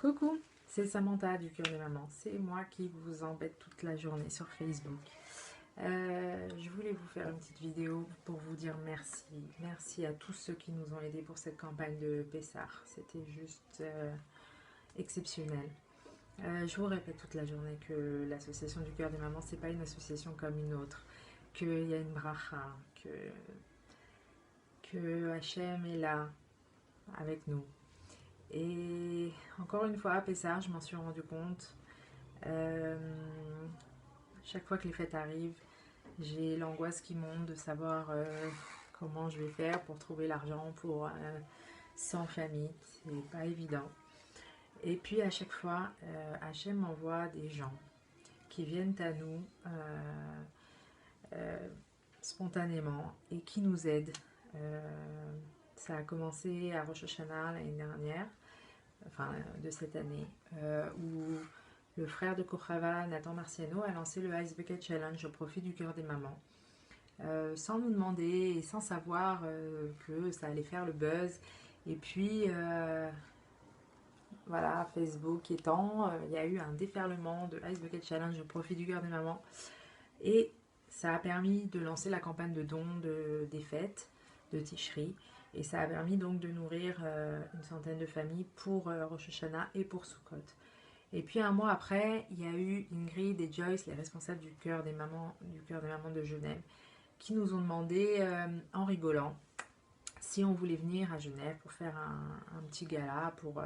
Coucou, c'est Samantha du Cœur des Mamans. C'est moi qui vous embête toute la journée sur Facebook. Je voulais vous faire une petite vidéo pour vous dire merci. Merci à tous ceux qui nous ont aidés pour cette campagne de Pessar. C'était juste exceptionnel. Je vous répète toute la journée que l'association du Cœur des Mamans, c'est pas une association comme une autre. Qu'il y a une bracha, que Hachem est là avec nous. Et encore une fois, à Pessar, je m'en suis rendu compte. Chaque fois que les fêtes arrivent, j'ai l'angoisse qui monte de savoir comment je vais faire pour trouver l'argent pour 100 familles. C'est pas évident. Et puis à chaque fois, Hachem m'envoie des gens qui viennent à nous spontanément et qui nous aident. Ça a commencé à Rosh Hashanah l'année dernière, enfin de cette année, où le frère de Kochava, Nathan Marciano, a lancé le Ice Bucket Challenge au profit du Cœur des Mamans, sans nous demander et sans savoir que ça allait faire le buzz. Et puis, voilà, Facebook étant, il y a eu un déferlement de Ice Bucket Challenge au profit du Cœur des Mamans. Et ça a permis de lancer la campagne de dons des fêtes de Tishri. Et ça a permis donc de nourrir une centaine de familles pour Rosh Hashanah et pour Sukkot. Et puis un mois après, il y a eu Ingrid et Joyce, les responsables du Cœur des Mamans de Genève, qui nous ont demandé, en rigolant, si on voulait venir à Genève pour faire un petit gala, pour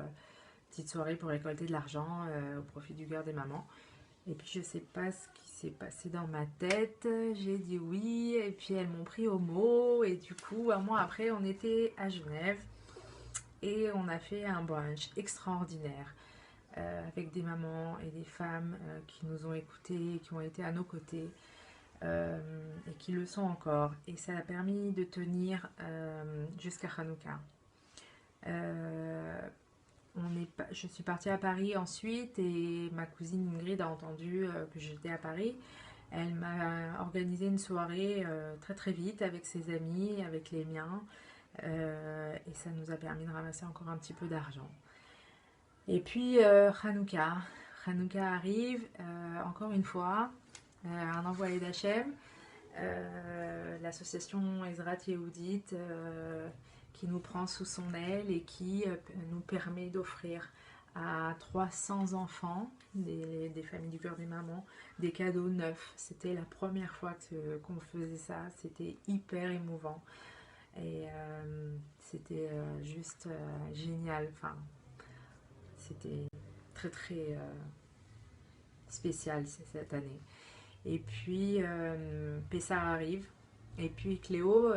petite soirée pour récolter de l'argent au profit du Cœur des Mamans. Et puis je sais pas ce qui s'est passé dans ma tête, j'ai dit oui, et puis elles m'ont pris au mot, et du coup un mois après on était à Genève, et on a fait un brunch extraordinaire, avec des mamans et des femmes qui nous ont écoutés, qui ont été à nos côtés, et qui le sont encore, et ça a permis de tenir jusqu'à Hanouka. Je suis partie à Paris ensuite et ma cousine Ingrid a entendu que j'étais à Paris. Elle m'a organisé une soirée très très vite avec ses amis, avec les miens, et ça nous a permis de ramasser encore un petit peu d'argent. Et puis Hanouka. Hanouka arrive, encore une fois, un envoyé d'Hachem, l'association Ezrat Yehudit, qui nous prend sous son aile et qui nous permet d'offrir à 300 enfants, des familles du Cœur des Mamans, des cadeaux neufs. C'était la première fois qu'on faisait ça, c'était hyper émouvant. Et c'était juste génial, enfin, c'était très très spécial cette année. Et puis Pessar arrive, et puis Cléo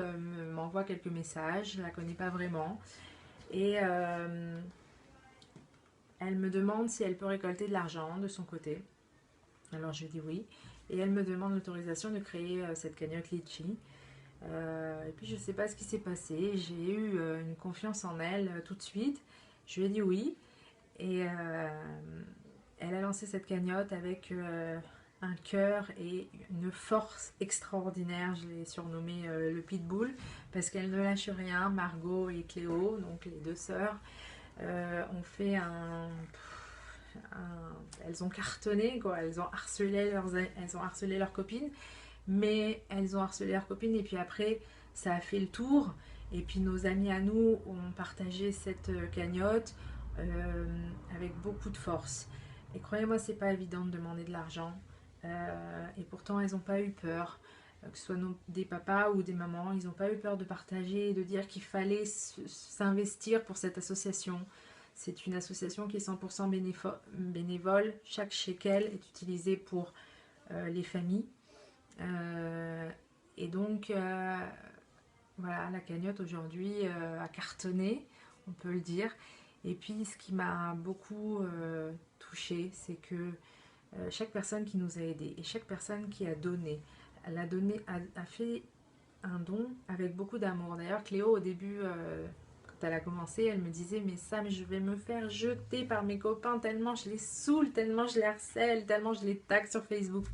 m'envoie quelques messages, je ne la connais pas vraiment, et elle me demande si elle peut récolter de l'argent de son côté. Alors je dis oui, et elle me demande l'autorisation de créer cette cagnotte Litchi. Et puis je ne sais pas ce qui s'est passé, j'ai eu une confiance en elle tout de suite, je lui ai dit oui, et elle a lancé cette cagnotte avec un cœur et une force extraordinaire. Je l'ai surnommée le Pitbull parce qu'elle ne lâche rien. Margot et Cléo, donc les deux sœurs, ont fait elles ont cartonné, quoi. Elles ont harcelé leurs copines, mais elles ont harcelé leurs copines et puis après ça a fait le tour. Et puis nos amis à nous ont partagé cette cagnotte avec beaucoup de force. Et croyez-moi, c'est pas évident de demander de l'argent. Et pourtant, elles n'ont pas eu peur, que ce soit des papas ou des mamans, ils n'ont pas eu peur de partager et de dire qu'il fallait s'investir pour cette association. C'est une association qui est 100% bénévole. Chaque shekel est utilisé pour les familles. Et donc, voilà, la cagnotte aujourd'hui a cartonné, on peut le dire. Et puis, ce qui m'a beaucoup touchée, c'est que chaque personne qui nous a aidés et chaque personne qui a donné, a fait un don avec beaucoup d'amour. D'ailleurs, Cléo, au début, quand elle a commencé, elle me disait: mais Sam, je vais me faire jeter par mes copains tellement je les saoule, tellement je les harcèle, tellement je les tag sur Facebook.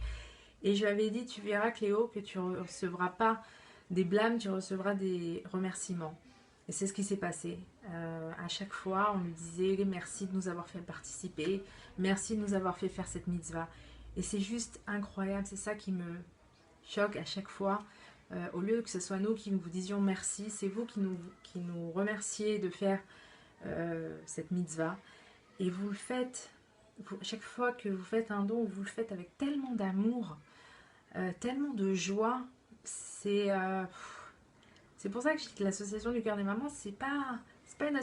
Et je lui avais dit: tu verras, Cléo, que tu ne recevras pas des blâmes, tu recevras des remerciements. Et c'est ce qui s'est passé. À chaque fois, on lui disait merci de nous avoir fait participer, merci de nous avoir fait faire cette mitzvah. Et c'est juste incroyable, c'est ça qui me choque à chaque fois. Au lieu que ce soit nous qui vous disions merci, c'est vous qui nous remerciez de faire cette mitzvah. Et vous le faites, chaque fois que vous faites un don, vous le faites avec tellement d'amour, tellement de joie. C'est pour ça que je dis que l'association du cœur des mamans, c'est pas une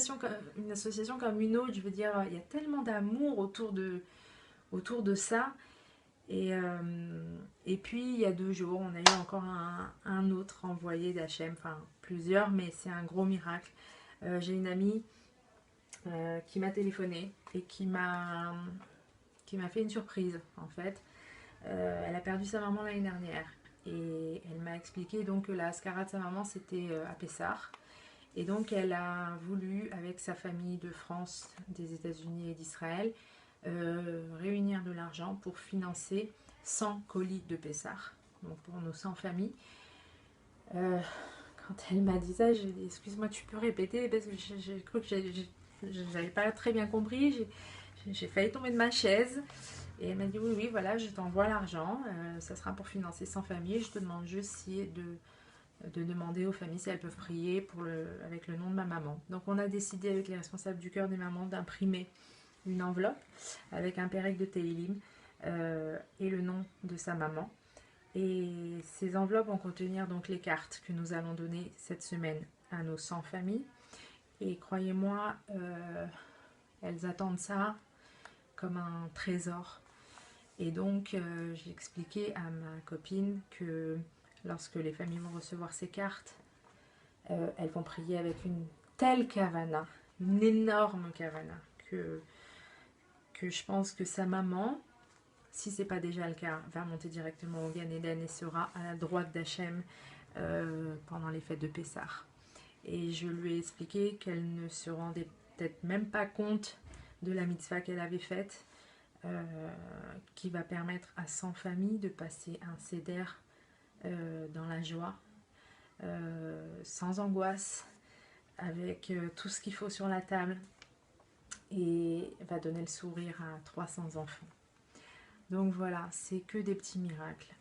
association comme une autre. Je veux dire, il y a tellement d'amour autour de ça. Et puis, il y a 2 jours, on a eu encore un autre envoyé d'Hachem, enfin plusieurs, mais c'est un gros miracle. J'ai une amie qui m'a téléphoné et qui m'a fait une surprise, en fait. Elle a perdu sa maman l'année dernière. Et elle m'a expliqué donc que la Haskara de sa maman, c'était à Pessah. Et donc, elle a voulu, avec sa famille de France, des États-Unis et d'Israël, réunir de l'argent pour financer 100 colis de Pessah, donc pour nos 100 familles. Quand elle m'a dit ça, j'ai dit excuse-moi, tu peux répéter parce que j'ai cru que j'avais pas très bien compris. J'ai failli tomber de ma chaise. Et elle m'a dit oui, voilà, je t'envoie l'argent, ça sera pour financer 100 familles. Je te demande juste de demander aux familles si elles peuvent prier avec le nom de ma maman. Donc on a décidé avec les responsables du cœur des mamans d'imprimer une enveloppe avec un pérec de Teilim et le nom de sa maman. Et ces enveloppes vont contenir donc les cartes que nous allons donner cette semaine à nos 100 familles. Et croyez-moi, elles attendent ça comme un trésor. Et donc, j'ai expliqué à ma copine que lorsque les familles vont recevoir ces cartes, elles vont prier avec une telle kavana, une énorme kavana, que je pense que sa maman, si ce n'est pas déjà le cas, va monter directement au Gan Eden et sera à la droite d'Hachem pendant les fêtes de Pessah. Et je lui ai expliqué qu'elle ne se rendait peut-être même pas compte de la mitzvah qu'elle avait faite, qui va permettre à 100 familles de passer un seder dans la joie, sans angoisse, avec tout ce qu'il faut sur la table, et va donner le sourire à 300 enfants. Donc voilà, c'est que des petits miracles.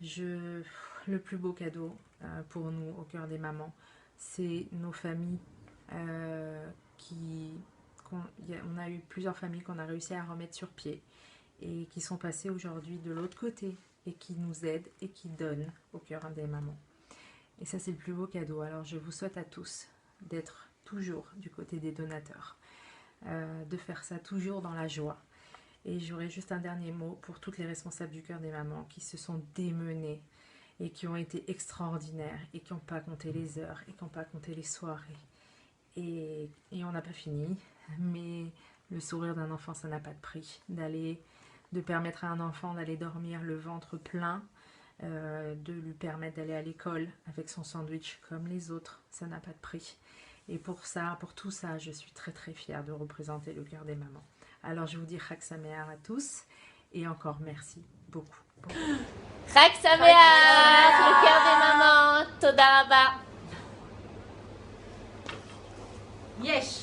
Le plus beau cadeau pour nous au cœur des mamans, c'est nos familles on a eu plusieurs familles qu'on a réussi à remettre sur pied et qui sont passées aujourd'hui de l'autre côté et qui nous aident et qui donnent au cœur des mamans. Et ça, c'est le plus beau cadeau. Alors je vous souhaite à tous d'être toujours du côté des donateurs, de faire ça toujours dans la joie. Et j'aurais juste un dernier mot pour toutes les responsables du cœur des mamans qui se sont démenées et qui ont été extraordinaires et qui n'ont pas compté les heures et qui n'ont pas compté les soirées. Et on n'a pas fini, mais le sourire d'un enfant, ça n'a pas de prix. De permettre à un enfant d'aller dormir le ventre plein, de lui permettre d'aller à l'école avec son sandwich comme les autres, ça n'a pas de prix. Et pour tout ça, je suis très très fière de représenter le cœur des mamans. Alors je vous dis Chag Sameach à tous et encore merci beaucoup. Chag Sameach, le cœur des mamans, Toda Rabba. Yes.